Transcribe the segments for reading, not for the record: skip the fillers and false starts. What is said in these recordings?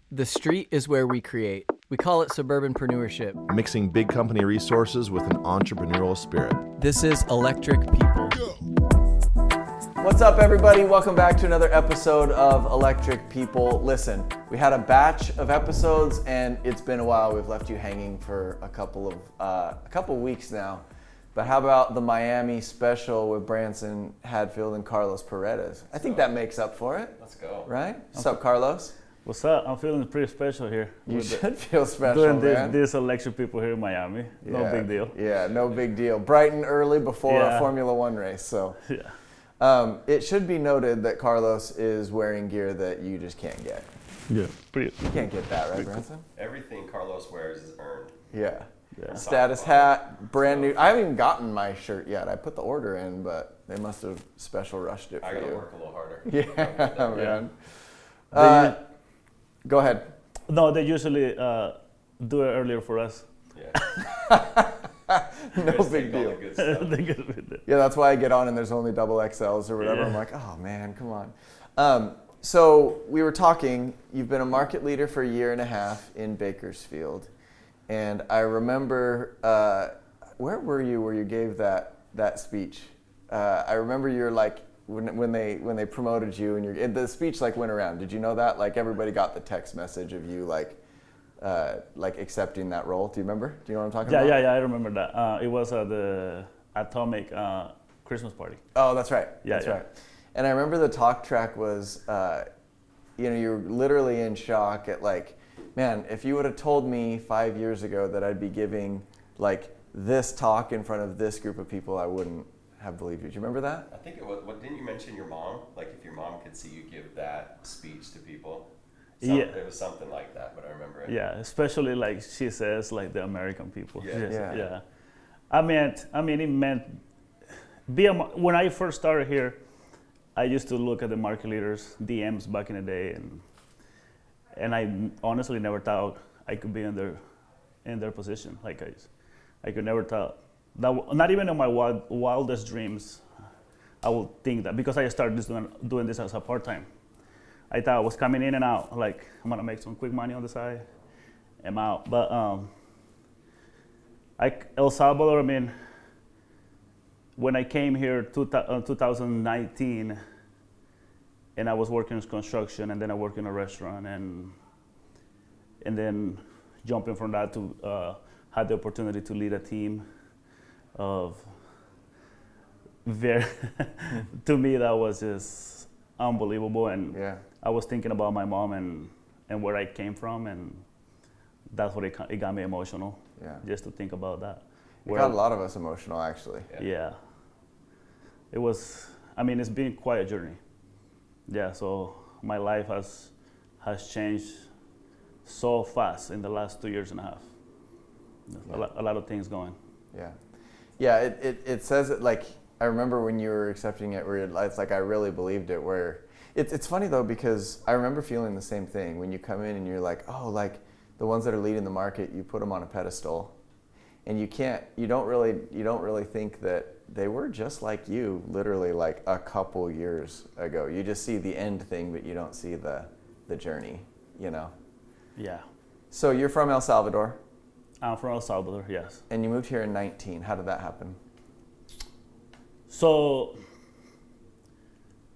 The street is where we create. We call it suburbanpreneurship. Mixing big company resources with an entrepreneurial spirit. This is Electric People. What's up, everybody? Welcome back to another episode of Electric People. Listen, we had a batch of episodes, and it's been a while. We've left you hanging for a couple weeks now. But how about the Miami special with Branson, Hadfield, and Carlos Paredes? I think that makes up for it. Let's go. Right? What's up, Carlos? What's up? I'm feeling pretty special here. You should feel special, doing this Electric People here in Miami. No big deal. Yeah, no big deal. Bright and early before a Formula One race. So it should be noted that Carlos is wearing gear that you just can't get. Yeah, you can't get that, right, Branson? Everything Carlos wears is earned. Yeah. Status hat, brand new. I haven't even gotten my shirt yet. I put the order in, but they must have special rushed it for you. I gotta work a little harder. Yeah, man. Go ahead. No, they usually do it earlier for us. Yeah. No big deal. Yeah, that's why I get on and there's only double XLs or whatever. I'm like, oh man, come on. So we were talking, you've been a market leader for a year and a half in Bakersfield. And I remember, where were you where you gave that speech? I remember you're like, when they promoted you and the speech like went around. Did you know that? Like everybody got the text message of you like accepting that role. Do you remember? Do you know what I'm talking about? Yeah, I remember that. It was the Atomic Christmas party. Oh, that's right. That's right. And I remember the talk track was, you were literally in shock at like, man, if you would have told me 5 years ago that I'd be giving like this talk in front of this group of people, I wouldn't have believed you. Do you remember that? I think it was, didn't you mention your mom? Like if your mom could see you give that speech to people? It was something like that, but I remember it. Yeah, especially like she says, like the American people. Yeah. I mean, it meant, when I first started here, I used to look at the market leaders, DMs back in the day, and I honestly never thought I could be in their position. Like I could never thought that, not even in my wildest dreams, I would think that, because I started doing this as a part-time. I thought I was coming in and out, like I'm gonna make some quick money on the side, I'm out. But El Salvador, I mean, when I came here 2019, and I was working in construction, and then I worked in a restaurant, and then jumping from that to had the opportunity to lead a team of to me that was just unbelievable. And I was thinking about my mom and where I came from, and that's what it got me emotional. Just to think about that. It got a lot of us emotional, actually. Yeah. It was, I mean, it's been quite a journey. Yeah, so my life has changed so fast in the last 2 years and a half. A lot of things going. Yeah, it says it like, I remember when you were accepting it, where it's like I really believed it. Where it's funny though, because I remember feeling the same thing when you come in and you're like, oh, like the ones that are leading the market, you put them on a pedestal, and you don't really think that they were just like you, literally like a couple years ago. You just see the end thing, but you don't see the journey, Yeah. So you're from El Salvador? I'm from El Salvador, yes. And you moved here in 19. How did that happen? So,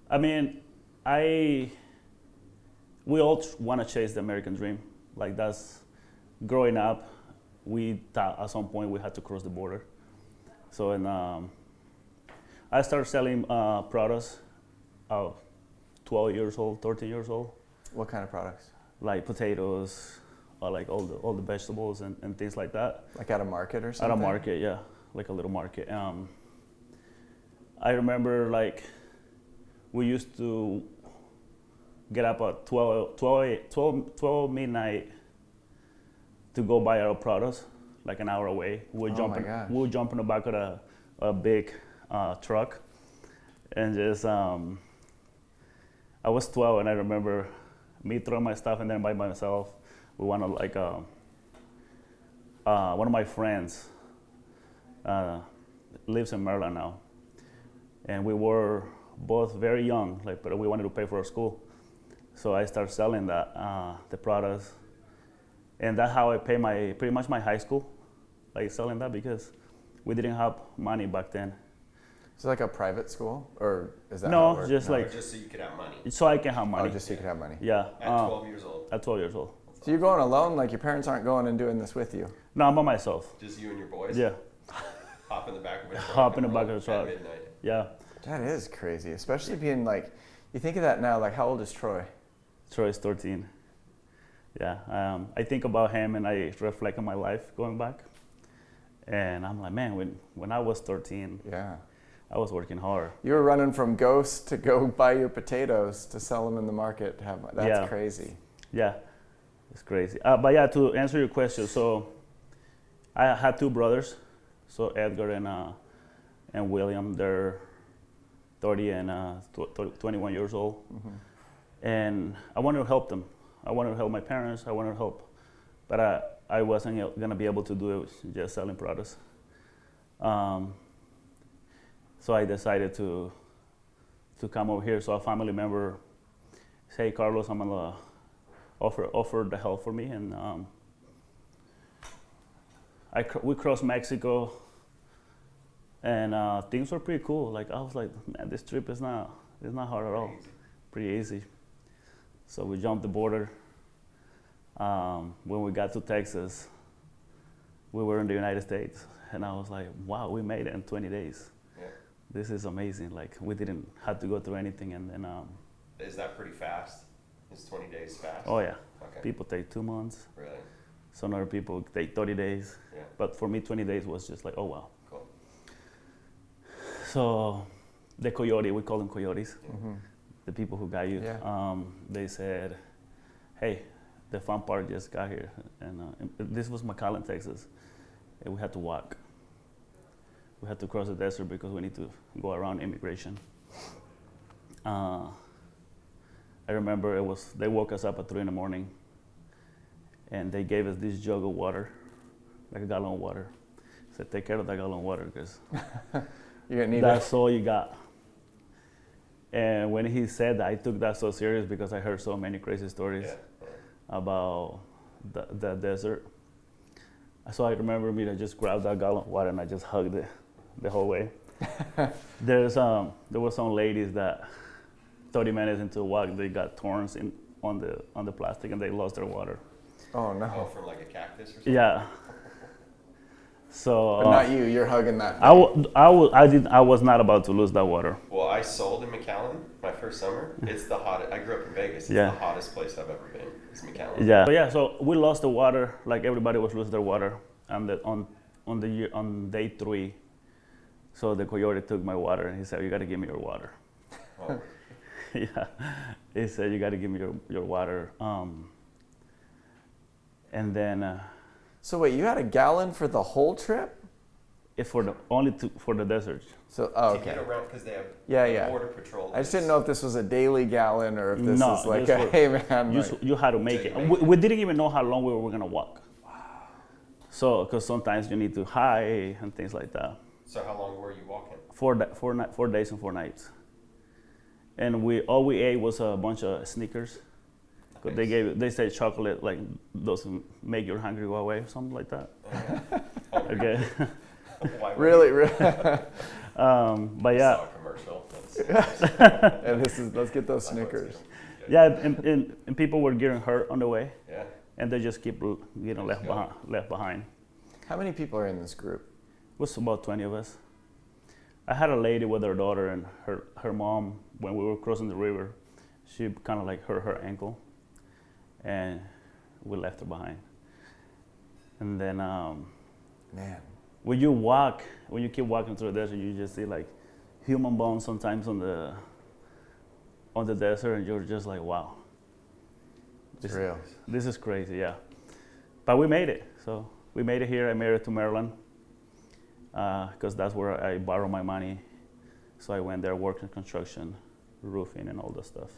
I mean, we all want to chase the American dream. Like that's, growing up, we thought at some point we had to cross the border. So, I started selling products at 12 years old, 13 years old. What kind of products? Like potatoes, or like all the vegetables and things like that. Like at a market or something? At a market, yeah, like a little market. I remember like we used to get up at 12 midnight to go buy our products, like an hour away. We would jump in the back of a big truck, and just I was 12, and I remember me throwing my stuff in there by myself. We went to like one of my friends lives in Maryland now, and we were both very young, but we wanted to pay for our school. So I started selling the products, and that's how I pay pretty much my high school, like selling that, because we didn't have money back then. Is it like a private school, or is that No, how it works? just No. like Just so you could have money. so I can have money. Oh, just so you could have money. Yeah. At 12 years old. At 12 years old. So you're going alone? Like your parents aren't going and doing this with you? No, I'm by myself. Just you and your boys? Yeah. Hop in the back of a truck. Hop in and the back roll of the truck. At midnight. Yeah. That is crazy, especially being like, you think of that now, like how old is Troy? Troy's 13. Yeah. I think about him and I reflect on my life going back. And I'm like, man, when I was 13, Yeah. I was working hard. You were running from Ghost to go buy your potatoes to sell them in the market. That's Yeah. crazy. Yeah, it's crazy. But yeah, to answer your question, so I had two brothers, so Edgar and William. They're 30 and 21 years old, and I wanted to help them. I wanted to help my parents. I wanted to help, but I wasn't gonna be able to do it just selling products. So I decided to come over here. So a family member said, "Hey, Carlos, I'm gonna offer the help for me," and we crossed Mexico, and things were pretty cool. Like I was like, man, this trip is not hard at all, pretty easy. So we jumped the border. When we got to Texas, we were in the United States, and I was like, wow, we made it in 20 days. Yeah. This is amazing. Like we didn't have to go through anything, and then. Is that pretty fast? Is 20 days fast? Oh yeah. Okay. People take 2 months. Really? Some other people take 30 days. Yeah. But for me, 20 days was just like, oh wow. Cool. So the coyote, we call them coyotes, Mm-hmm. the people who got you. Yeah. They said, hey, the fun part just got here. And this was McAllen, Texas. And we had to walk. We had to cross the desert because we need to go around immigration. I remember they woke us up at 3 a.m. and they gave us this jug of water, like a gallon of water. Said, take care of that gallon of water because You're gonna need that's all you got. And when he said that, I took that so serious because I heard so many crazy stories about the desert. So I remember me to just grab that gallon of water and I just hugged it the whole way. There were some ladies that 30 minutes into the walk, they got thorns on the plastic and they lost their water. Oh no. Oh, from like a cactus or something? Yeah. So But not you. You're hugging that. I was not about to lose that water. Well, I sold in McAllen my first summer. It's the hottest. I grew up in Vegas. It's Yeah. the hottest place I've ever been. It's McAllen. Yeah. So we lost the water, like everybody was losing their water, and on day 3, so the coyote took my water and he said, "You got to give me your water." Oh. Yeah, he said, "You got to give me your water." And then So wait, you had a gallon for the whole trip? it's for the desert. So To okay. get around, because they have Yeah. border patrol. I just didn't know if this was a daily gallon or if this No, is like this a was- hey man. like- You had to make Did it. you make We didn't even know how long we were gonna walk. Wow. So, because sometimes you need to hike and things like that. So how long were you walking? 4 days and 4 nights. And all we ate was a bunch of Snickers. 'Cause they said chocolate like doesn't make you hungry go away, something like that. Okay. Why would Really, you? really. But I yeah, saw a commercial. And let's get those Snickers. yeah, and people were getting hurt on the way, Yeah. and they just keep getting left behind. How many people are in this group? It was about 20 of us. I had a lady with her daughter and her mom. When we were crossing the river, she kind of like hurt her ankle, and we left her behind. And then Man. when you keep walking through the desert, you just see like human bones sometimes on the desert, and you're just like, wow, It's real. this is crazy, yeah. But we made it. So we made it here. I made it to Maryland because that's where I borrow my money. So I went there, worked in construction, roofing, and all that stuff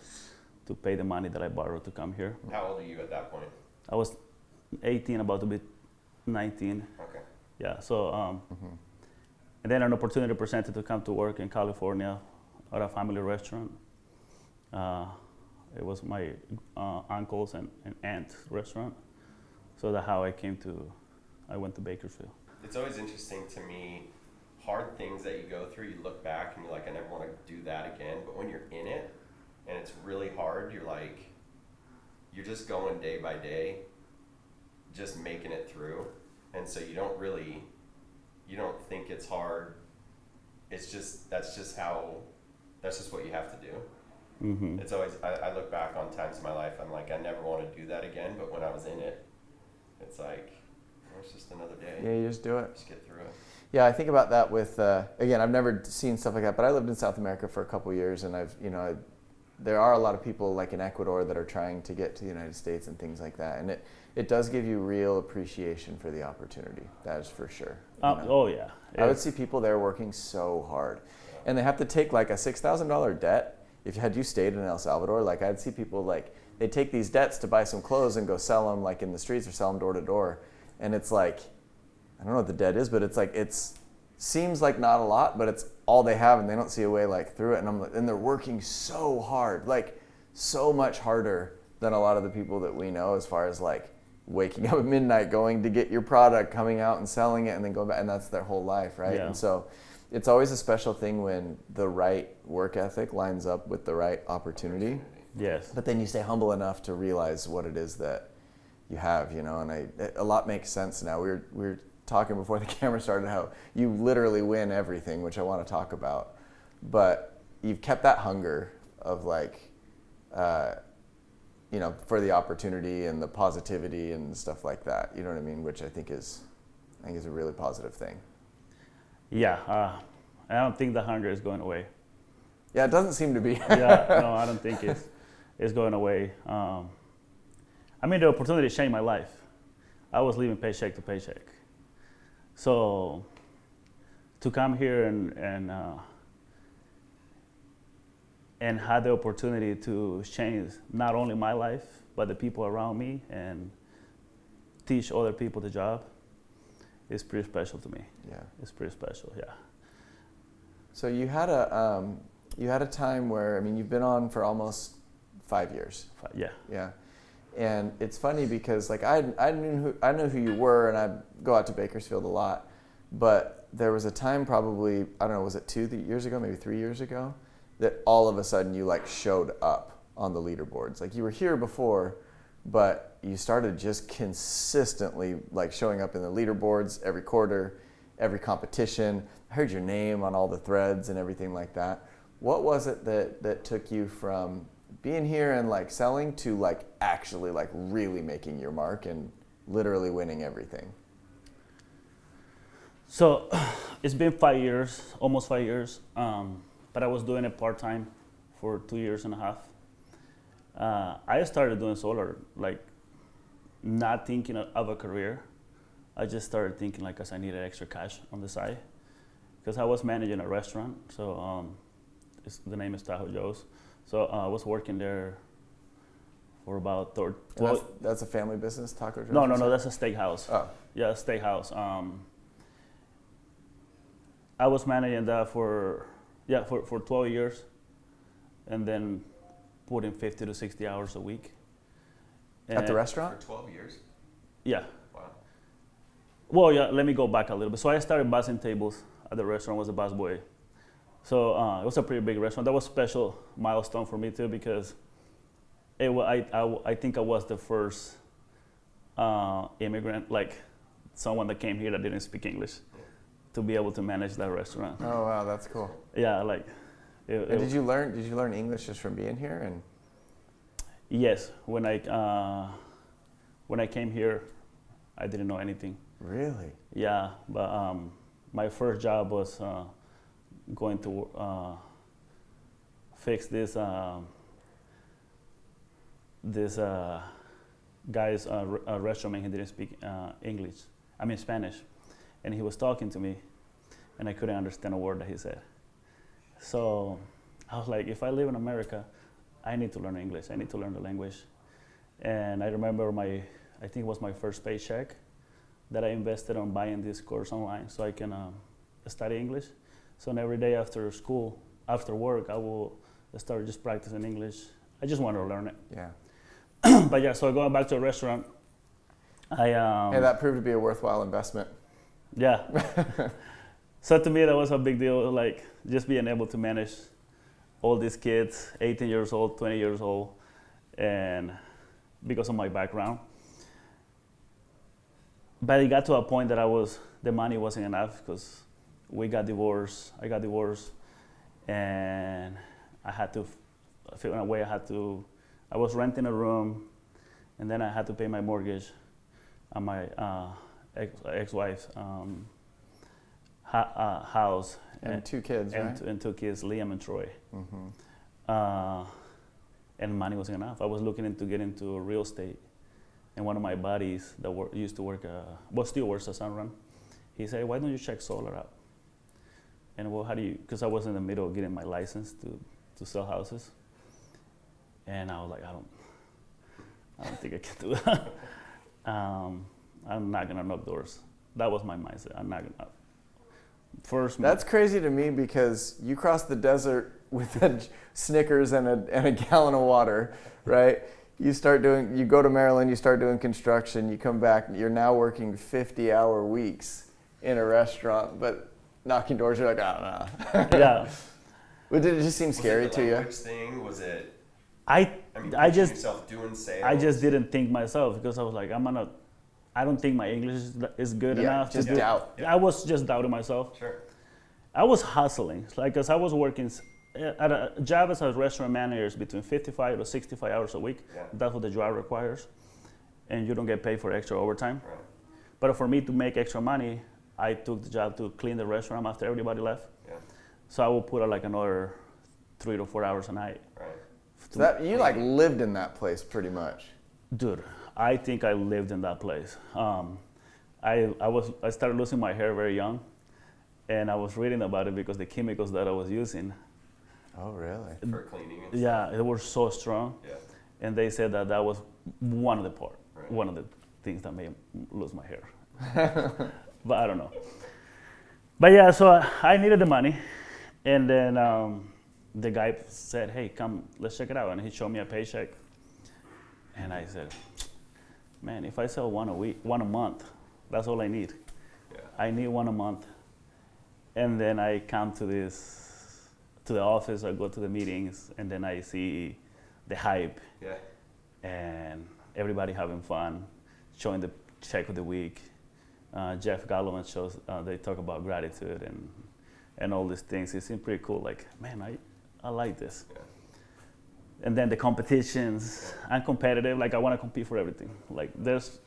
to pay the money that I borrowed to come here. How old are you at that point? I was 18, about to be 19. Okay. Yeah. So and then an opportunity presented to come to work in California at a family restaurant. It was my uncle's and aunt's restaurant. So that's how I went to Bakersfield. It's always interesting to me, hard things that you go through, you look back and you're like, I never want to do that again. But when you're in it and it's really hard, you're like, you're just going day by day, just making it through. And so you don't think it's hard. It's just, that's just what you have to do. Mm-hmm. It's always, I look back on times in my life, I'm like, I never want to do that again. But when I was in it, it's like, it's just another day. Yeah, you just do it. Just get through it. Yeah, I think about that with, again, I've never seen stuff like that, but I lived in South America for a couple of years, and there are a lot of people like in Ecuador that are trying to get to the United States and things like that, and it does give you real appreciation for the opportunity. That is for sure. Oh yeah. I would see people there working so hard, and they have to take like a $6,000 debt. If you stayed in El Salvador, like I'd see people like they take these debts to buy some clothes and go sell them like in the streets or sell them door to door, and it's like, I don't know what the debt is, but it's like seems like not a lot, but it's all they have, and they don't see a way like through it. And they're working so hard, like so much harder than a lot of the people that we know, as far as like waking up at midnight, going to get your product, coming out and selling it, and then going back, and that's their whole life, right? Yeah. And so it's always a special thing when the right work ethic lines up with the right opportunity. Yes. But then you stay humble enough to realize what it is that you have, and a lot makes sense now. We were talking before the camera started how you literally win everything, which I want to talk about. But you've kept that hunger of like, for the opportunity and the positivity and stuff like that. You know what I mean? Which I think is a really positive thing. Yeah, I don't think the hunger is going away. Yeah, it doesn't seem to be. Yeah, no, I don't think it's going away. The opportunity changed my life. I was living paycheck to paycheck. So to come here and had the opportunity to change not only my life, but the people around me, and teach other people the job, is pretty special to me. Yeah, it's pretty special. Yeah. So you had a time where, you've been on for almost 5 years. Yeah. Yeah. And it's funny because like I knew who you were, and I'd go out to Bakersfield a lot, but there was a time probably, I don't know, was it 2 years ago, maybe 3 years ago, that all of a sudden you like showed up on the leaderboards. Like you were here before, but you started just consistently like showing up in the leaderboards every quarter, every competition. I heard your name on all the threads and everything like that. What was it that took you from being here and like selling to like actually like really making your mark and literally winning everything? So it's been 5 years, almost 5 years, but I was doing it part-time for 2.5 years. I started doing solar, like not thinking of a career. I just started thinking like, 'cause I needed extra cash on the side, because I was managing a restaurant. So the name is Tahoe Joe's. So I was working there for about 12. That's a family business, Taco Joe's? No, that's a steakhouse. Oh. Yeah, a steakhouse. I was managing that for 12 years, and then putting 50 to 60 hours a week. At the restaurant? For 12 years? Yeah. Wow. Well, yeah, let me go back a little bit. So I started bussing tables at the restaurant, was a busboy. So it was a pretty big restaurant. That was a special milestone for me too, because I think I was the first immigrant, like someone that came here that didn't speak English, to be able to manage that restaurant. Oh wow, that's cool. Yeah, like. Did you learn English just from being here? And yes, when I came here, I didn't know anything. Really? Yeah, but my first job was going to fix this guy's restaurant, and he didn't speak Spanish, and he was talking to me, and I couldn't understand a word that he said. So I was like, if I live in America, I need to learn English. I need to learn the language. And I remember I think it was my first paycheck that I invested on buying this course online so I can study English. So every day after school, after work, I will start just practicing English. I just wanted to learn it. Yeah. But yeah, so going back to a restaurant, Hey, that proved to be a worthwhile investment. Yeah. So to me, that was a big deal, like just being able to manage all these kids, 18 years old, 20 years old, and because of my background. But it got to a point that the money wasn't enough because I got divorced, and I had to figure out a way. I was renting a room, and then I had to pay my mortgage on my ex-wife's house. And 2 kids, right? And 2 kids, Liam and Troy. And money wasn't enough. I was looking into getting into real estate. And one of my buddies that used to work, still works at Sunrun, he said, why don't you check solar out? And well, how do you, because I was in the middle of getting my license to sell houses. And I was like, I don't think I can do that. I'm not gonna knock doors. That was my mindset. I'm not gonna. That's crazy to me because you crossed the desert with a Snickers and a gallon of water, right? You go to Maryland, you start doing construction, you come back, you're now working 50-hour weeks in a restaurant, but knocking doors, you're like, I don't know. Yeah. But did it just seem scary to you? Was it the language thing? Was it? I just yourself doing sales? I just didn't think myself because I was like, I don't think my English is good enough. Just doubt. I was just doubting myself. Sure. I was hustling, like, cause I was working at a job as a restaurant manager is between 55 to 65 hours a week. Yeah. That's what the job requires, and you don't get paid for extra overtime. Right. But for me to make extra money, I took the job to clean the restaurant after everybody left. Yeah. So I would put like another 3 to 4 hours a night. Right. So you like lived in that place pretty much. Dude, I think I lived in that place. I started losing my hair very young, and I was reading about it because the chemicals that I was using. Oh, really? For cleaning and Yeah, they were so strong. Yeah. And they said that was one of the Right. one of the things that made me lose my hair. But I don't know. But yeah, so I needed the money, and then the guy said, "Hey, come, let's check it out." And he showed me a paycheck, and I said, "Man, if I sell one a month, that's all I need. Yeah. I need one a month." And then I come to the office, I go to the meetings, and then I see the hype. Yeah. And everybody having fun, showing the check of the week. Jeff Galloman shows, they talk about gratitude and all these things. It seemed pretty cool, like, man, I like this. Yeah. And then the competitions, I'm competitive, like I want to compete for everything. Like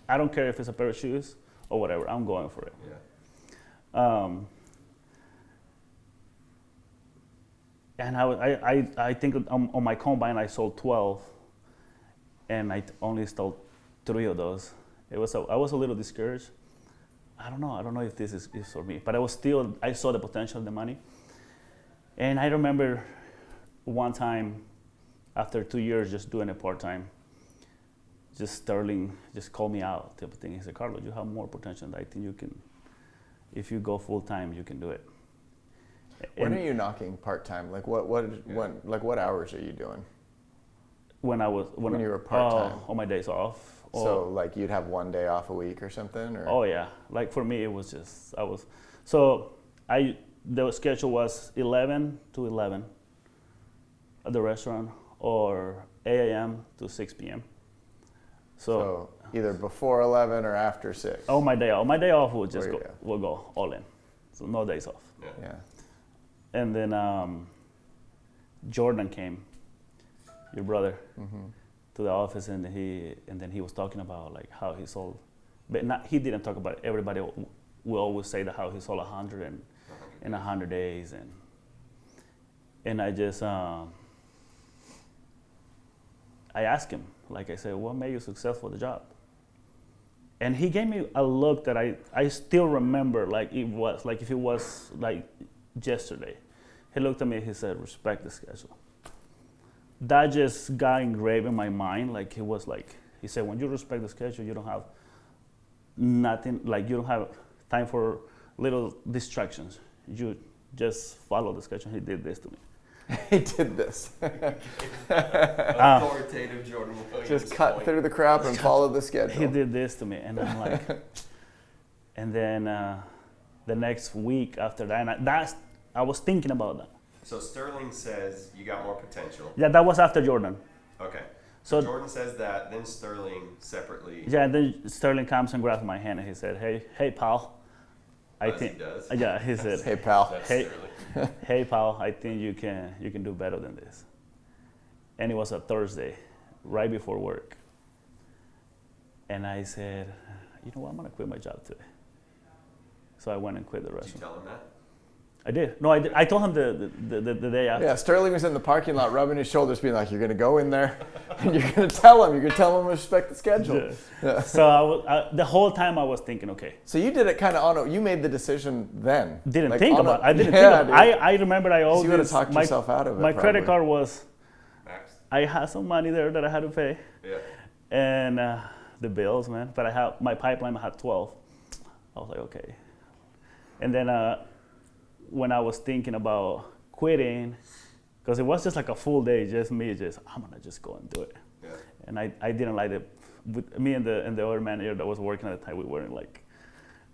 I don't care if it's a pair of shoes or whatever, I'm going for it. Yeah. And I think on my combine I sold 12, and I only sold 3 of those. I was a little discouraged. I don't know if this is for me, but I saw the potential in the money. And I remember one time, after 2 years just doing it part-time, Sterling just called me out type of thing. He said, "Carlos, you have more potential than I think you can. If you go full-time, you can do it." When are you knocking part-time? Like what hours are you doing? When you were part-time? On my days off. So like you'd have one day off a week or something? Or? Oh yeah, like for me it was just, the schedule was 11 to 11 at the restaurant, or 8 a.m. to 6 p.m. So either before 11 or after 6? Oh, my day off we'll go all in. So no days off. Yeah. And then Jordan came, your brother, to the office, and then he was talking about like how he sold, but he didn't talk about it. Everybody will always say that how he sold 100 in 100 days, and I just I asked him, like I said, what made you successful at the job? And he gave me a look that I still remember, like it was like if it was like yesterday. He looked at me, he said, "Respect the schedule." That just got engraved in my mind. Like he said, when you respect the schedule, you don't have nothing, like you don't have time for little distractions. You just follow the schedule. He did this to me. He did this. Authoritative Jordan Williams. Just cut through the crap and follow the schedule. He did this to me, and I'm like, and then the next week after that, and I was thinking about that. So Sterling says you got more potential. Yeah, that was after Jordan. Okay. So Jordan says that, then Sterling separately. Yeah, and then Sterling comes and grabs my hand and he said, "Hey, pal, I think." He does. Yeah, he said, Hey, pal. That's Hey. Sterling. "Hey, pal, I think you can do better than this." And it was a Thursday, right before work. And I said, "You know what? I'm gonna quit my job today." So I went and quit the Did you restaurant. tell him that? I did. No, I did. I told him the day after. Yeah, Sterling was in the parking lot rubbing his shoulders, being like, "You're going to go in there and you're going to tell him. You're going to tell him to respect the schedule." Yeah. Yeah. So the whole time I was thinking, okay. So you did it kind of you made the decision then. Didn't Like, think on about. a- I didn't Yeah, think about. dude. I remember I So owed you would have this. talked yourself out of it. My credit probably. card was. Max? I had some money there that I had to pay, Yeah. and the bills, man. But I had my pipeline. I had 12. I was like, okay. And then when I was thinking about quitting, because it was just like a full day, just me, I'm gonna just go and do it. Yeah. And I didn't like it. With me and the other manager that was working at the time, we weren't like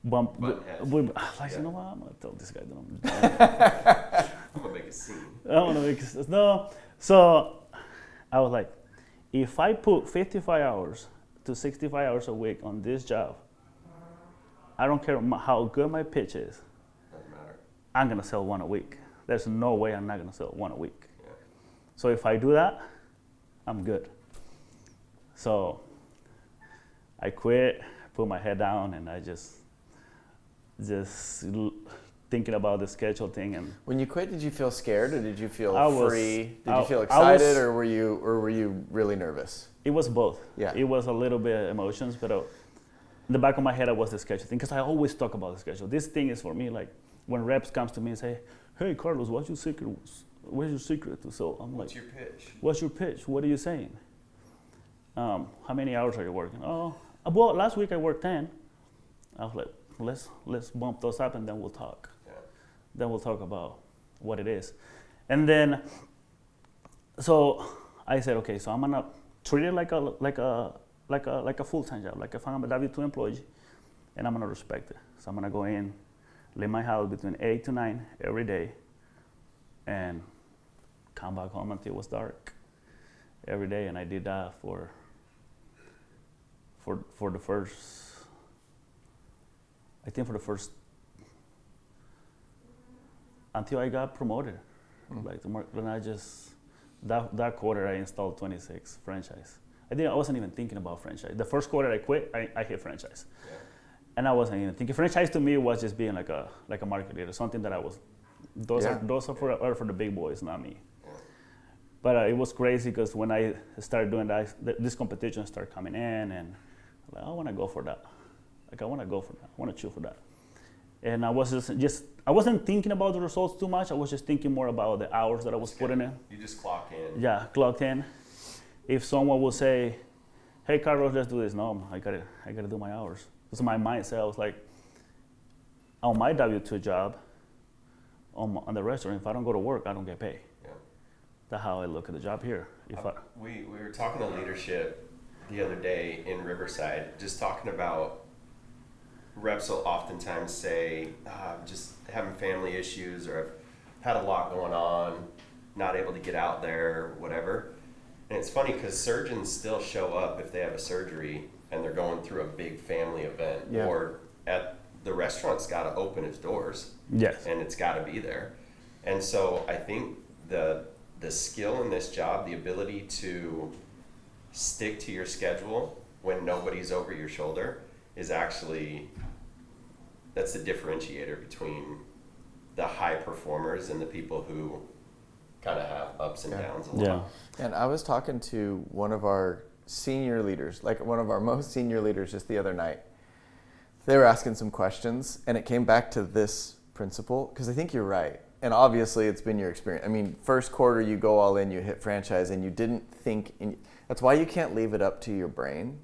bump. Button heads. I was like, Yeah. you know what? I'm gonna tell this guy that I'm done. I'm gonna make a scene. I want to make no. So I was like, if I put 55 hours to 65 hours a week on this job, I don't care how good my pitch is, Doesn't matter. I'm gonna sell one a week. There's no way I'm not gonna sell one a week. Yeah. So if I do that, I'm good. So I quit, put my head down, and I just thinking about the schedule thing. And When you quit, did you feel scared or did you feel I was- free? Did I- you feel I excited was- or were you really nervous? it was both. Yeah. It was a little bit emotions, but in the back of my head, I was the schedule thing because I always talk about the schedule. This thing is for me like when reps comes to me and say, "Hey, Carlos, what's your secret? What's your secret to sell?" I'm What's like, your pitch? "What's your pitch? What are you saying? How many hours are you working?" "Oh, well, last week I worked 10." I was like, let's bump those up and then we'll talk. Yeah. Then we'll talk about what it is. And then, so I said, okay, so I'm gonna treat it like a full-time job, like if I'm a W-2 employee, and I'm gonna respect it. So I'm gonna go in, leave my house between 8 to 9 every day, and come back home until it was dark every day. And I did that for the first. I think for the first, until I got promoted, like when I just, that quarter I installed 26 franchise. I wasn't even thinking about franchise. The first quarter I quit, I hit franchise. Yeah. And I wasn't even thinking. Franchise to me was just being like a market leader, something that I was, those are for the big boys, not me. Yeah. But it was crazy because when I started doing that, this competition started coming in, and I'm like, I want to go for that. Like I want to go for that. I want to chew for that. And I was just I wasn't thinking about the results too much. I was just thinking more about the hours that I was putting in. You just clock in. Yeah, clocked in. If someone will say, "Hey, Carlos, let's do this," no, I gotta do my hours. This is my mindset. I was like, on my W-2 job, on the restaurant, if I don't go to work, I don't get paid. Yeah. That's how I look at the job here. We were talking to leadership the other day in Riverside, just talking about reps will oftentimes say, just having family issues, or I've had a lot going on, not able to get out there, whatever. And it's funny because surgeons still show up if they have a surgery and they're going through a big family event, Yeah. or at the restaurant's got to open its doors. Yes. And it's got to be there. And so I think the skill in this job, the ability to stick to your schedule when nobody's over your shoulder, is actually, that's the differentiator between the high performers and the people who kind of have ups and downs a lot. Yeah. And I was talking to one of our senior leaders, like one of our most senior leaders, just the other night. They were asking some questions, and it came back to this principle, because I think you're right. And obviously, it's been your experience. I mean, first quarter, you go all in, you hit franchise, and you didn't think. That's why you can't leave it up to your brain.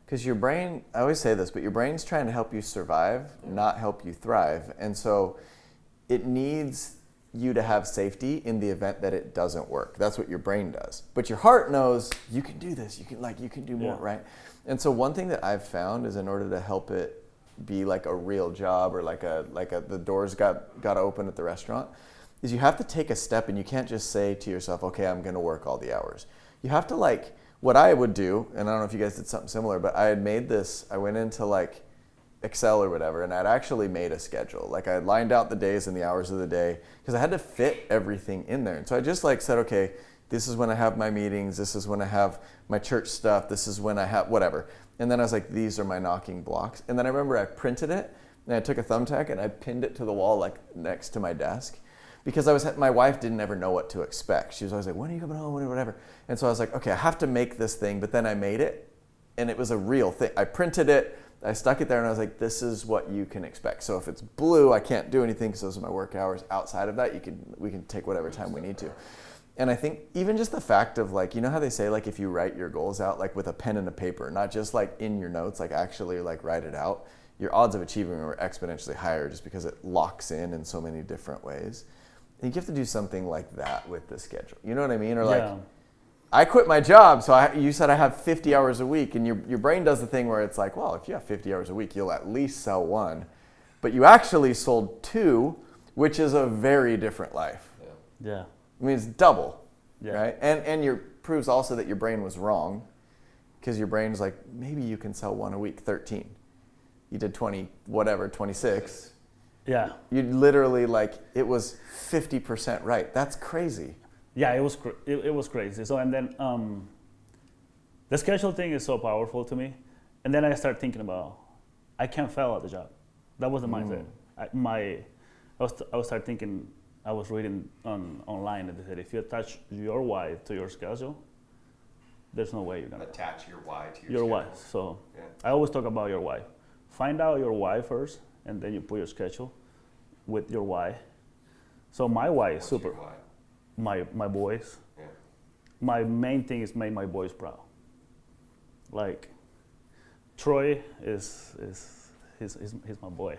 Because your brain, I always say this, but your brain's trying to help you survive, not help you thrive. And so it needs you to have safety in the event that it doesn't work. That's what your brain does. But your heart knows you can do this. You can do more, right? And so one thing that I've found is in order to help it be like a real job or the doors got open at the restaurant, is you have to take a step, and you can't just say to yourself, okay, I'm going to work all the hours. You have to what I would do, and I don't know if you guys did something similar, but I had made this, I went into Excel or whatever, and I'd actually made a schedule. I had lined out the days and the hours of the day because I had to fit everything in there. And so I just said, okay, this is when I have my meetings, this is when I have my church stuff, this is when I have whatever. And then I was like, these are my knocking blocks. And then I remember I printed it, and I took a thumbtack and I pinned it to the wall next to my desk. Because my wife didn't ever know what to expect. She was always like, when are you coming home, whatever. And so I was like, okay, I have to make this thing. But then I made it, and it was a real thing. I printed it, I stuck it there, and I was like, this is what you can expect. So if it's blue, I can't do anything because those are my work hours. Outside of that, we can take whatever time we need to. And I think even just the fact of you know how they say if you write your goals out with a pen and a paper, not just in your notes, actually write it out, your odds of achieving them are exponentially higher just because it locks in so many different ways. And you have to do something like that with the schedule. You know what I mean? Or I quit my job, so you said I have 50 hours a week, and your brain does the thing where it's well, if you have 50 hours a week, you'll at least sell one. But you actually sold two, which is a very different life. Yeah. I mean, it's double, right? And proves also that your brain was wrong, because your brain's maybe you can sell one a week, 13. You did 20, whatever, 26. Yeah. You literally it was 50% right. That's crazy. Yeah, it was crazy. So and then the schedule thing is so powerful to me, and then I start thinking about I can't fail at the job. That was the mindset. I was start thinking. I was reading online and they said if you attach your why to your schedule, there's no way you're gonna attach your why to your why. So I always talk about your why. Find out your why first, and then you put your schedule with your why. So my why is super. Your why? My boys. Yeah. My main thing is make my boys proud. Troy is he's my boy.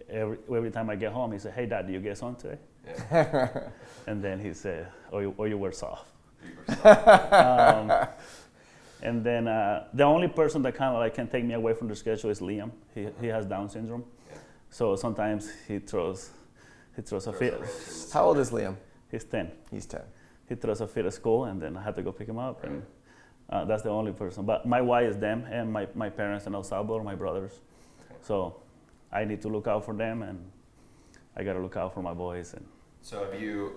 Every time I get home, he said, "Hey, Dad, do you get sun today?" Yeah. And then he said, "Or you were soft." You were soft. And then the only person that kind of can take me away from the schedule is Liam. He has Down syndrome, so sometimes he throws a fit. How old is Liam? He's 10. He's 10. He throws a fit at school, and then I had to go pick him up, and that's the only person. But my why is them and my parents in El Salvador, my brothers. So I need to look out for them, and I got to look out for my boys. And so have you?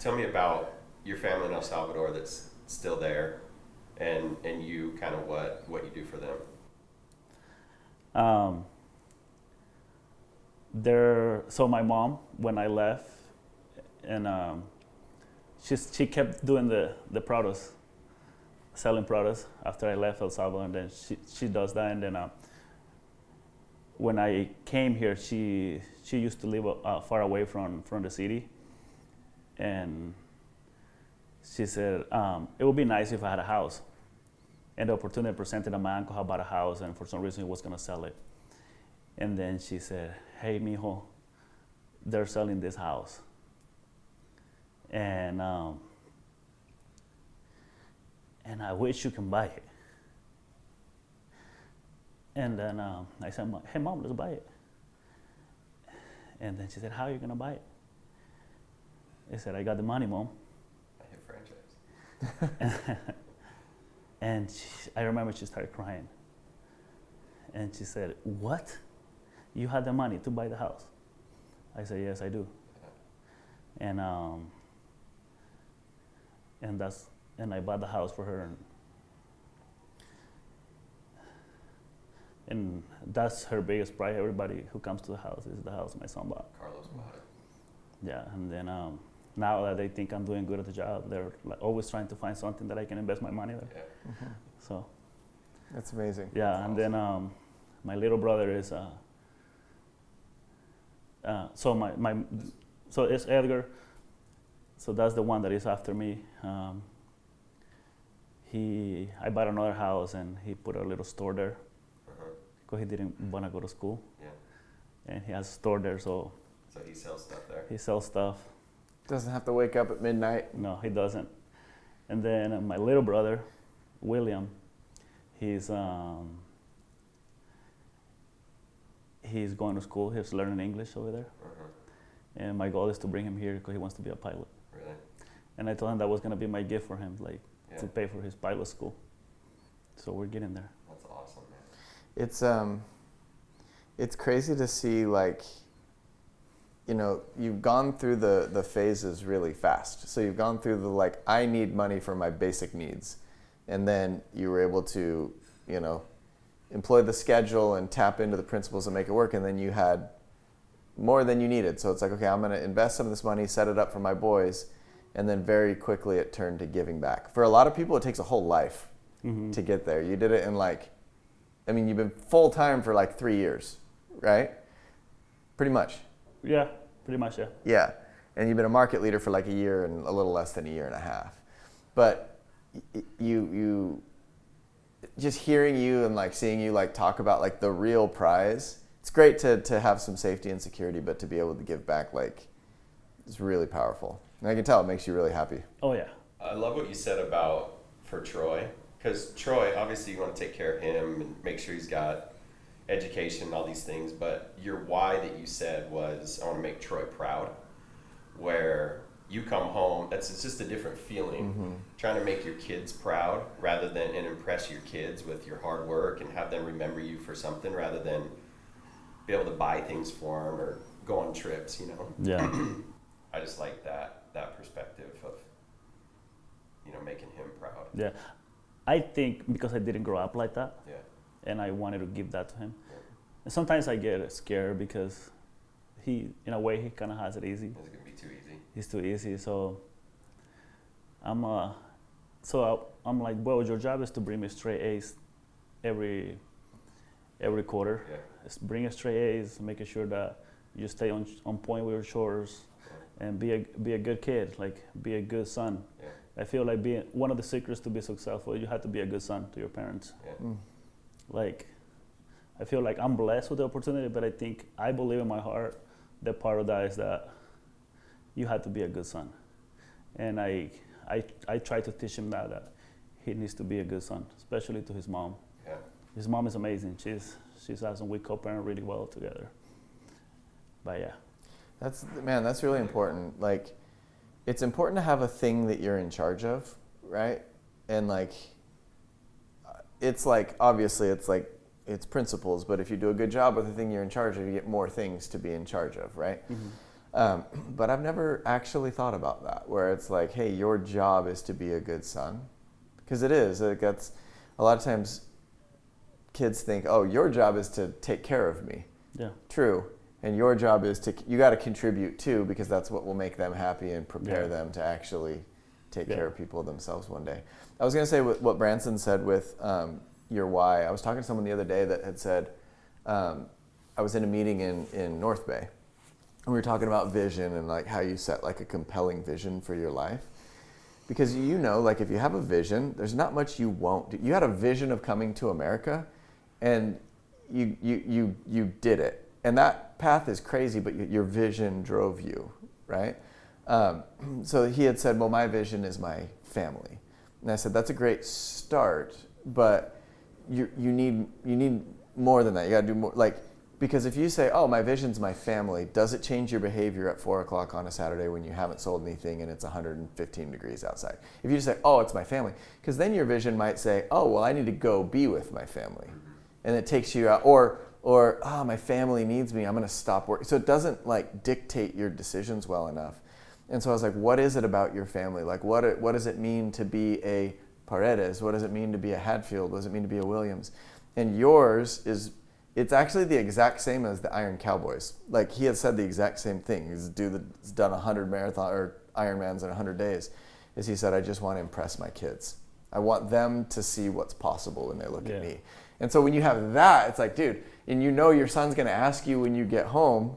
Tell me about your family in El Salvador that's still there, and you kind of what you do for them. So my mom, when I left, and she kept doing the products, selling products after I left El Salvador, and then she does that, and then when I came here, she used to live far away from the city, and she said it would be nice if I had a house, and the opportunity presented, and my uncle had bought a house, and for some reason he was going to sell it, and then she said, "Hey, mijo, they're selling this house, and I wish you can buy it." And then I said, "Hey, Mom, let's buy it." And then she said, "How are you going to buy it?" I said, "I got the money, Mom." I hit franchise. And I remember she started crying. And she said, "What? You had the money to buy the house?" I said, "Yes, I do." And I bought the house for her. And that's her biggest pride. Everybody who comes to the house is the house my son bought. Carlos bought it. Yeah, and then now that they think I'm doing good at the job, they're always trying to find something that I can invest my money there. Yeah. Mm-hmm. So. That's amazing. Yeah, That's and awesome. then my little brother is so it's Edgar. So that's the one that is after me. I bought another house and he put a little store there because he didn't want to go to school. Yeah. And he has a store there, so So he sells stuff there. He sells stuff. Doesn't have to wake up at midnight. No, he doesn't. And then my little brother, William, he's going to school. He's learning English over there. And my goal is to bring him here because he wants to be a pilot. Really? And I told him that was going to be my gift for him, like to pay for his pilot school. So we're getting there. That's awesome, man. It's crazy to see, like, you know, you've gone through the phases really fast. So you've gone through the, like, I need money for my basic needs. And then you were able to, you know, employ the schedule and tap into the principles and make it work. And then you had more than you needed. So it's like, okay, I'm going to invest some of this money, set it up for my boys. And then very quickly it turned to giving back. For a lot of people, it takes a whole life to get there. You did it in, like, I mean, you've been full time for like 3 years, right? Pretty much. Yeah, pretty much, yeah. Yeah, and you've been a market leader for like a year and a little less than a year and a half. But you just hearing you and like seeing you like talk about like the real prize, it's great to have some safety and security, but to be able to give back, like, it's really powerful. And I can tell it makes you really happy. Oh, yeah. I love what you said about for Troy, because Troy, obviously you want to take care of him and make sure he's got education and all these things, but your why that you said was, I want to make Troy proud, where you come home, it's just a different feeling, trying to make your kids proud rather than, and impress your kids with your hard work and have them remember you for something rather than be able to buy things for them or go on trips, you know? Yeah. I just like that perspective of, you know, making him proud. Yeah. I think because I didn't grow up like that, Yeah. and I wanted to give that to him. And sometimes I get scared because he, in a way, he kind of has it easy. It's gonna be too easy. He's too easy. So I'm like, well, your job is to bring me straight A's every quarter. Yeah. Just bring straight A's, making sure that you stay on point with your chores, and be a good kid, like be a good son. Yeah. I feel like being one of the secrets to be successful, you have to be a good son to your parents. Yeah. Like, I feel like I'm blessed with the opportunity, but I believe in my heart that part of that is that you have to be a good son. And I try to teach him that he needs to be a good son, especially to his mom. Yeah. His mom is amazing. She's awesome. We co-parent really well together. But yeah. That's really important. Like, it's important to have a thing that you're in charge of, right? And like, it's like, obviously it's principles, but if you do a good job with the thing you're in charge of, you get more things to be in charge of, right? But I've never actually thought about that, where it's like, hey, your job is to be a good son. Because it is. It gets, a lot of times kids think, oh, your job is to take care of me. Yeah. True. And your job is you got to contribute too, because that's what will make them happy and prepare them to actually take care of people themselves one day. I was going to say what Branson said with your why. I was talking to someone the other day that had said, I was in a meeting in North Bay, and we were talking about vision and like how you set like a compelling vision for your life. Because you know, like if you have a vision, there's not much you won't do. You had a vision of coming to America, and you did it. And that path is crazy, but your vision drove you, right? So he had said, well, my vision is my family. And I said, that's a great start, but you need more than that. You gotta do more, like, because if you say, oh, my vision's my family, does it change your behavior at 4 o'clock on a Saturday when you haven't sold anything and it's 115 degrees outside? If you just say, oh, it's my family, because then your vision might say, oh, well, I need to go be with my family. And it takes you out, or my family needs me, I'm gonna stop working. So it doesn't like dictate your decisions well enough. And so I was like, what is it about your family? Like what does it mean to be a Paredes? What does it mean to be a Hadfield? What does it mean to be a Williams? And yours it's actually the exact same as the Iron Cowboys. Like he had said the exact same thing. He's a dude that's done 100 marathon or Ironmans in 100 days. Is he said, I just want to impress my kids. I want them to see what's possible when they look at me. And so when you have that, it's like, dude, and you know your son's going to ask you when you get home,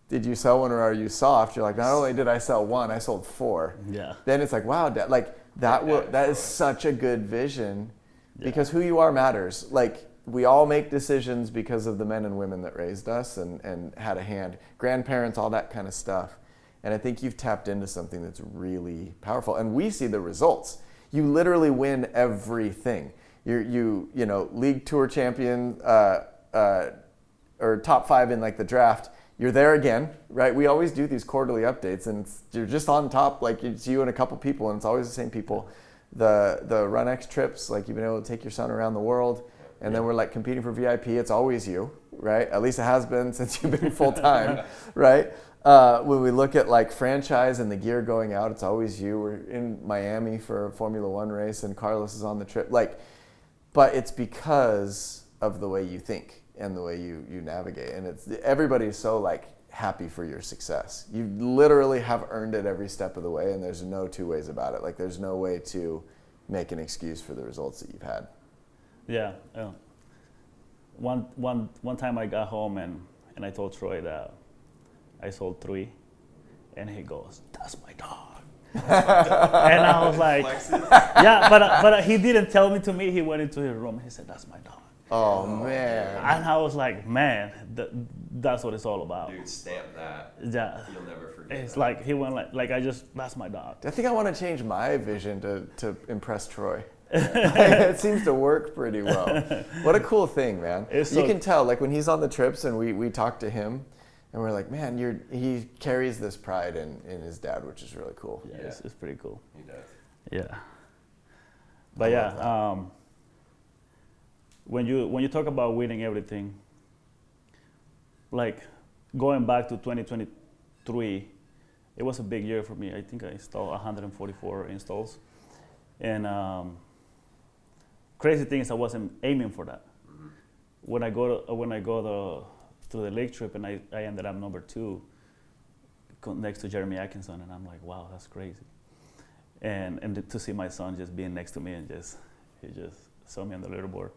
did you sell one or are you soft? You're like, not only did I sell one, I sold 4. Yeah. Then it's like, wow, Dad, like that is such a good vision because who you are matters. Like we all make decisions because of the men and women that raised us and had a hand, grandparents, all that kind of stuff. And I think you've tapped into something that's really powerful. And we see the results. You literally win everything. You know, league tour champion or top 5 in like the draft. You're there again, right? We always do these quarterly updates, and you're just on top. Like it's you and a couple people, and it's always the same people. The Run X trips, like you've been able to take your son around the world, and then we're like competing for VIP. It's always you, right? At least it has been since you've been full time, right? When we look at like franchise and the gear going out, it's always you. We're in Miami for a Formula One race, and Carlos is on the trip. Like, but it's because of the way you think and the way you navigate, and it's everybody's so like happy for your success. You literally have earned it every step of the way, and there's no two ways about it. Like there's no way to make an excuse for the results that you've had. Yeah. One time I got home and I told Troy that I sold 3, and he goes, "That's my dog." And I was like, "Yeah," but he didn't tell me to me. He went into his room and he said, "That's my dog." Oh man! And I was like, "Man, that's what it's all about." Dude, stamp that. Yeah. You'll never forget. It's that. like he went like that's my dog. I think I want to change my vision to impress Troy. It seems to work pretty well. What a cool thing, man! You can tell, like when he's on the trips and we talk to him, and we're like, man, he carries this pride in his dad, which is really cool. Yeah, it's pretty cool. He does. Yeah. But yeah, when you talk about winning everything, like going back to 2023, it was a big year for me. I think I installed 144 installs, and crazy thing is I wasn't aiming for that. Mm-hmm. When I go to the league trip, and I ended up number 2 next to Jeremy Atkinson, and I'm like, wow, that's crazy. And to see my son just being next to me and he just saw me on the leaderboard.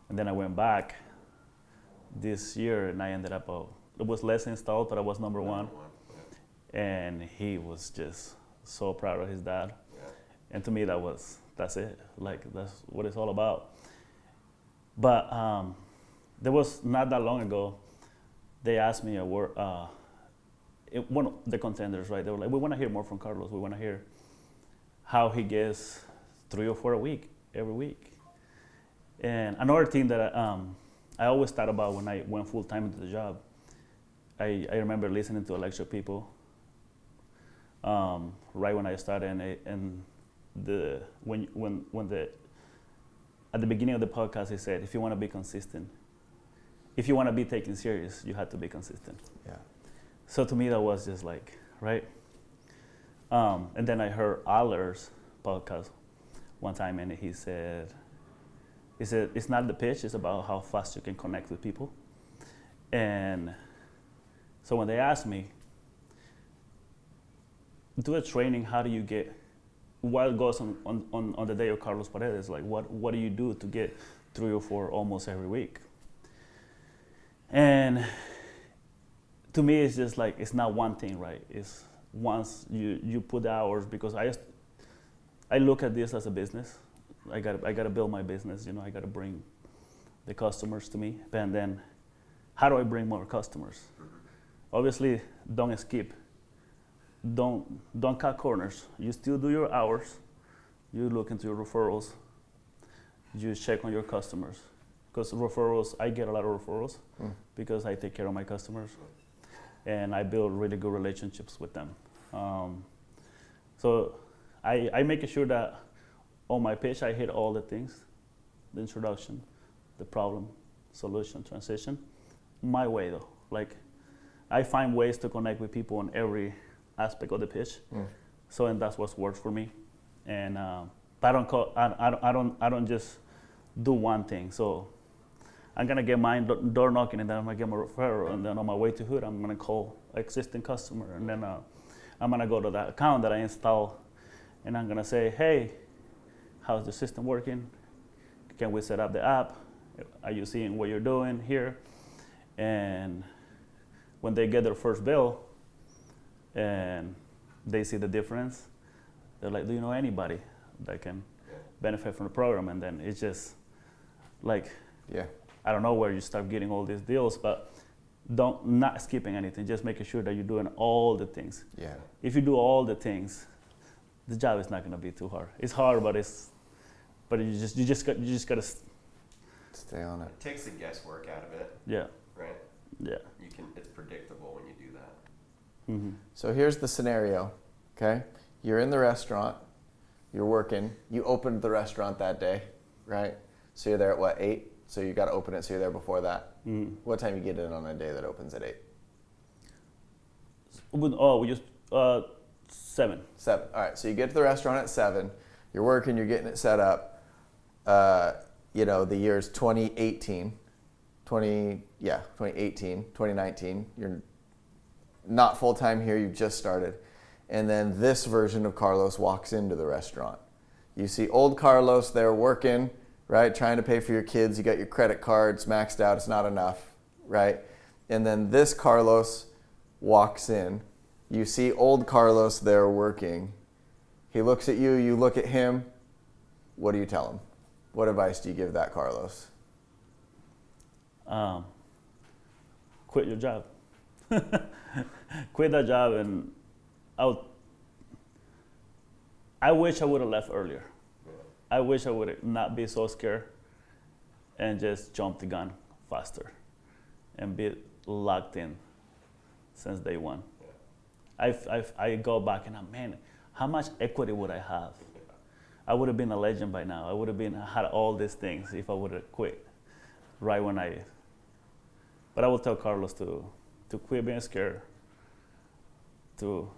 And then I went back this year, and I ended up, it was less installed, but I was number 1. Yeah. And he was just so proud of his dad. Yeah. And to me, that's it. Like, that's what it's all about. But there was not that long ago, they asked me one of the contenders, right? They were like, we want to hear more from Carlos. We want to hear how he gets 3 or 4 a week, every week. And another thing that I always thought about when I went full time into the job, I remember listening to a lecture of people right when I started, and at the beginning of the podcast, he said, if you want to be consistent, if you want to be taken serious, you have to be consistent. Yeah. So to me, that was just like, right? And then I heard Adler's podcast one time, and he said, it's not the pitch, it's about how fast you can connect with people. And so when they asked me, do a training, how do you get, what goes on the day of Carlos Paredes? Like, what do you do to get 3 or 4 almost every week? And to me, it's just like, it's not one thing, right? It's once you put the hours, because I look at this as a business. I gotta build my business, I gotta bring the customers to me. And then how do I bring more customers? Obviously, don't skip. Don't cut corners. You still do your hours. You look into your referrals. You check on your customers. Because referrals, I get a lot of referrals because I take care of my customers. And I build really good relationships with them. So I make sure that on my pitch, I hit all the things, the introduction, the problem, solution, transition, my way though. Like, I find ways to connect with people on every aspect of the pitch. So, and that's what works for me. And I don't just do one thing. So I'm gonna get my door knocking, and then I'm gonna get my referral, and then on my way to Hood, I'm gonna call existing customer, and then I'm gonna go to that account that I install, and I'm gonna say, hey, how's the system working? Can we set up the app? Are you seeing what you're doing here? And when they get their first bill and they see the difference, they're like, do you know anybody that can benefit from the program? And then it's just like, I don't know where you start getting all these deals, but not skipping anything, just making sure that you're doing all the things. Yeah. If you do all the things, the job is not going to be too hard. It's hard, but you just got to stay on it. It takes the guesswork out of it. Yeah. Right. Yeah. It's predictable when you do that. Mm-hmm. So here's the scenario. Okay, you're in the restaurant, you're working. You opened the restaurant that day, right? So you're there at what, 8? So you got to open it. So you're there before that. Mm-hmm. What time you get in on a day that opens at 8? We just 7. 7. All right. So you get to the restaurant at 7. You're working. You're getting it set up. The year's 2018. 2019. You're not full time here. You've just started, and then this version of Carlos walks into the restaurant. You see old Carlos there working, right? Trying to pay for your kids. You got your credit cards maxed out. It's not enough, right? And then this Carlos walks in. You see old Carlos there working. He looks at you. You look at him. What do you tell him? What advice do you give that Carlos? Quit your job. Quit that job, and I wish I would have left earlier. I wish I would not be so scared and just jump the gun faster and be locked in since day one. I go back and man, how much equity would I have? I would have been a legend by now. I would have had all these things if I would have quit right when But I will tell Carlos to quit being scared, to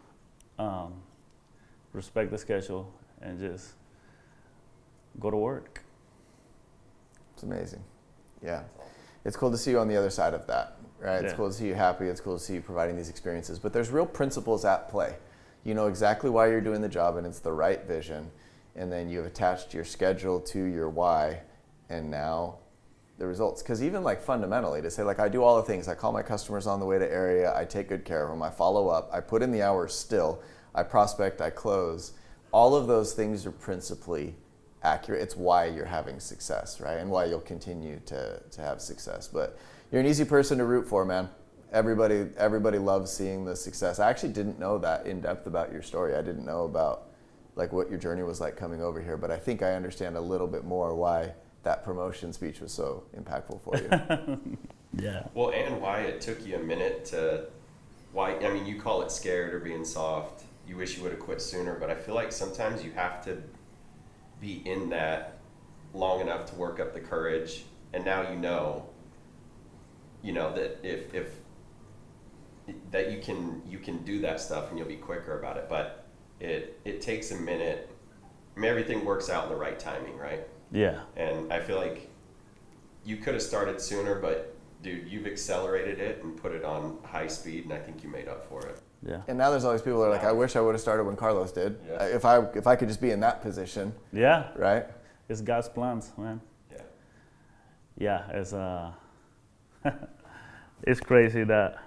respect the schedule, and just go to work. It's amazing. Yeah. It's cool to see you on the other side of that, right? It's cool to see you happy. It's cool to see you providing these experiences. But there's real principles at play. You know exactly why you're doing the job, and it's the right vision. And then you've attached your schedule to your why, and now the results. Because even like fundamentally to say like I do all the things, I call my customers on the way to area, I take good care of them, I follow up, I put in the hours still, I prospect, I close. All of those things are principally accurate. It's why you're having success, right? And why you'll continue to have success. But you're an easy person to root for, man. Everybody loves seeing the success. I actually didn't know that in depth about your story. I didn't know about like what your journey was like coming over here, but I think I understand a little bit more why that promotion speech was so impactful for you. Yeah. Well, and why it took you a minute you call it scared or being soft. You wish you would have quit sooner, but I feel like sometimes you have to be in that long enough to work up the courage. And now you know that if that you can do that stuff and you'll be quicker about it. But it takes a minute. I mean, everything works out in the right timing, right? Yeah. And I feel like you could have started sooner, but dude, you've accelerated it and put it on high speed, and I think you made up for it. Yeah. And now there's all these people that are like, I wish I would have started when Carlos did. Yeah. If I could just be in that position. Yeah. Right? It's God's plans, man. Yeah. Yeah, it's it's crazy that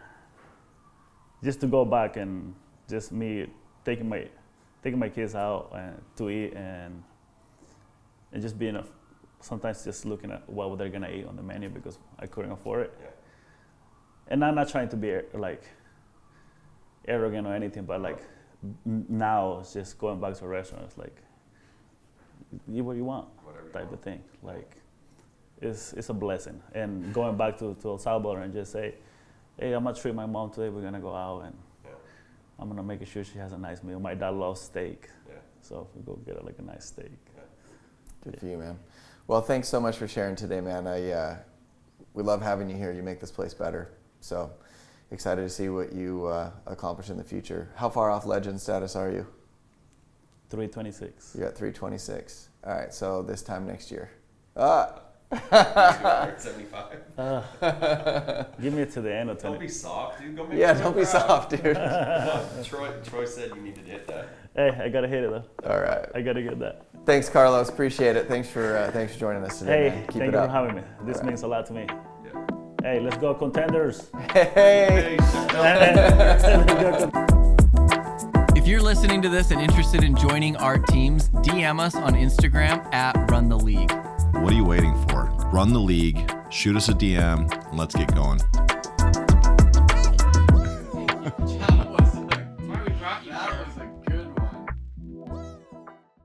just to go back and just me taking my kids out to eat and just being sometimes just looking at what they're gonna eat on the menu because I couldn't afford it. Yeah. And I'm not trying to be like arrogant or anything, but like now it's just going back to a restaurant. It's like eat what you want, Whatever type of thing. Like it's a blessing. And going back to El Salvador and just say, hey, I'm gonna treat my mom today. We're gonna go out and I'm gonna make sure she has a nice meal. My dad loves steak, so we go get her like a nice steak. Good for you, man. Well, thanks so much for sharing today, man. We love having you here. You make this place better. So excited to see what you accomplish in the future. How far off legend status are you? 326. You're at 326. All right, so this time next year. 75. Give me to the end of 20. Don't be soft, dude. Go make Don't be soft, dude. Troy said you needed to hit that. Hey, I gotta hit it though. All right. I gotta get that. Thanks, Carlos. Appreciate it. Thanks for joining us today. Hey, man. Keep thank it you up. for having me. This means a lot to me. Yeah. Hey, let's go Contenders. Hey. If you're listening to this and interested in joining our teams, DM us on Instagram @RunTheLeague. What are you waiting for? Run the league, shoot us a DM, and let's get going.